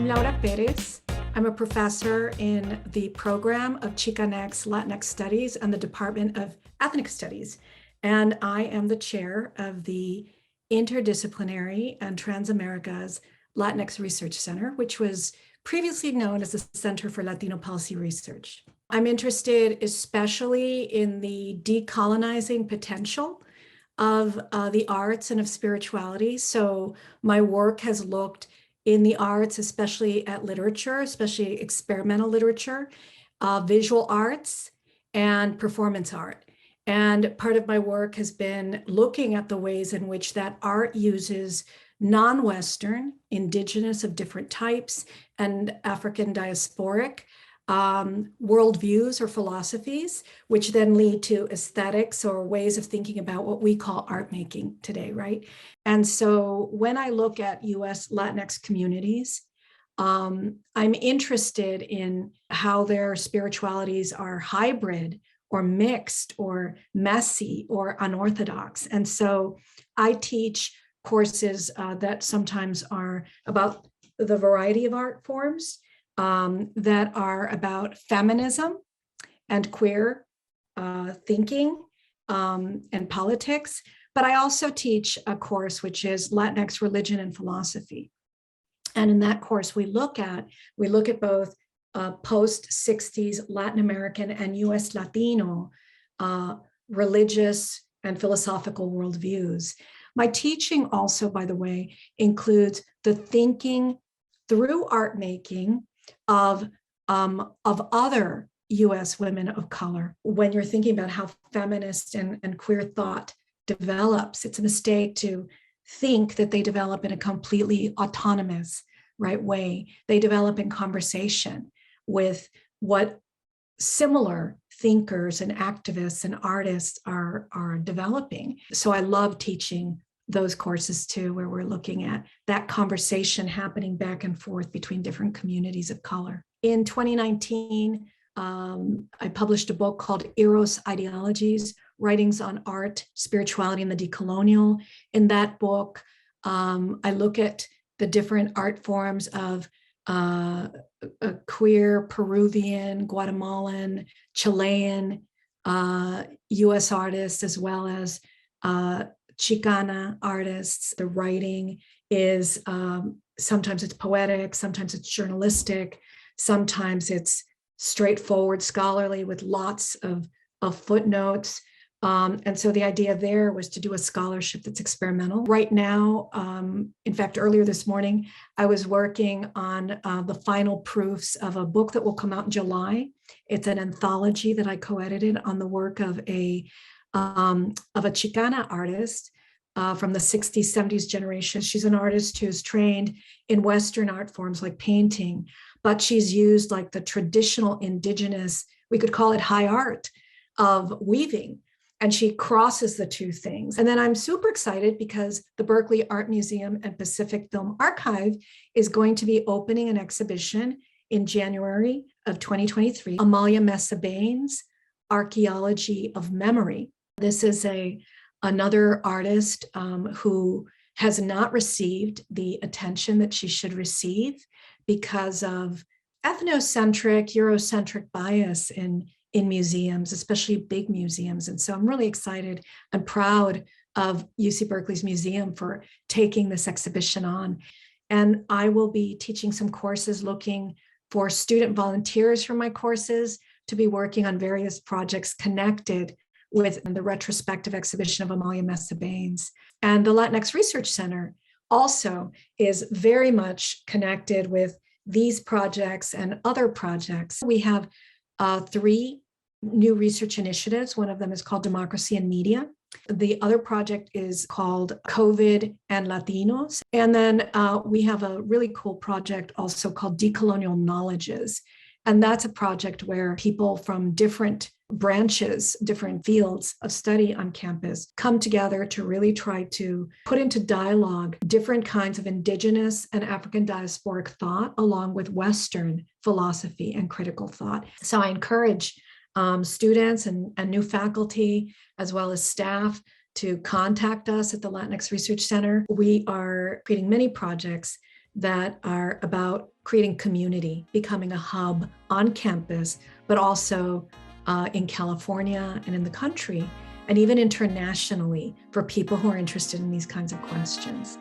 Laura Perez. I'm a professor in the program of Chicanx Latinx Studies and the Department of Ethnic Studies. And I am the chair of the Interdisciplinary and Transamerica's Latinx Research Center, which was previously known as the Center for Latino Policy Research. I'm interested especially in the decolonizing potential of the arts and of spirituality. So my work has looked in the arts, especially at literature, especially experimental literature, visual arts, and performance art. And part of my work has been looking at the ways in which that art uses non-Western, indigenous of different types, and African diasporic worldviews or philosophies, which then lead to aesthetics or ways of thinking about what we call art making today, right? And so when I look at US Latinx communities, I'm interested in how their spiritualities are hybrid or mixed or messy or unorthodox. And so I teach courses that sometimes are about the variety of art forms, that are about feminism and queer thinking and politics. But I also teach a course which is Latinx religion and philosophy. And in that course, we look at both post-60s Latin American and US Latino religious and philosophical worldviews. My teaching also, by the way, includes the thinking through art making of other US women of color. When you're thinking about how feminist and queer thought develops, it's a mistake to think that they develop in a completely autonomous, right, way. They develop in conversation with what similar thinkers and activists and artists are developing. So I love teaching those courses too, where we're looking at that conversation happening back and forth between different communities of color. In 2019, I published a book called Eros Ideologies, Writings on Art, Spirituality, and the Decolonial. In that book, I look at the different art forms of queer, Peruvian, Guatemalan, Chilean, US artists, as well as Chicana artists. The writing is sometimes it's poetic, sometimes it's journalistic, sometimes it's straightforward scholarly with lots of footnotes. And so the idea there was to do a scholarship that's experimental. Right now, in fact, earlier this morning, I was working on the final proofs of a book that will come out in July. It's an anthology that I co-edited on the work of a Chicana artist from the 60s, 70s generation. She's an artist who's trained in Western art forms like painting, but she's used like the traditional indigenous, we could call it high art, of weaving. And she crosses the two things. And then I'm super excited because the Berkeley Art Museum and Pacific Film Archive is going to be opening an exhibition in January of 2023, Amalia Mesa Baines' Archaeology of Memory. This is another artist who has not received the attention that she should receive because of ethnocentric, Eurocentric bias in museums, especially big museums. And so I'm really excited and proud of UC Berkeley's museum for taking this exhibition on. And I will be teaching some courses looking for student volunteers for my courses to be working on various projects connected with the retrospective exhibition of Amalia Mesa Baines. And the Latinx Research Center also is very much connected with these projects and other projects. We have 3 new research initiatives. One of them is called Democracy and Media. The other project is called COVID and Latinos. And then we have a really cool project also called Decolonial Knowledges. And that's a project where people from different branches, different fields of study on campus come together to really try to put into dialogue different kinds of indigenous and African diasporic thought, along with Western philosophy and critical thought. So I encourage students and new faculty, as well as staff, to contact us at the Latinx Research Center. We are creating many projects that are about creating community, becoming a hub on campus, but also in California and in the country, and even internationally for people who are interested in these kinds of questions.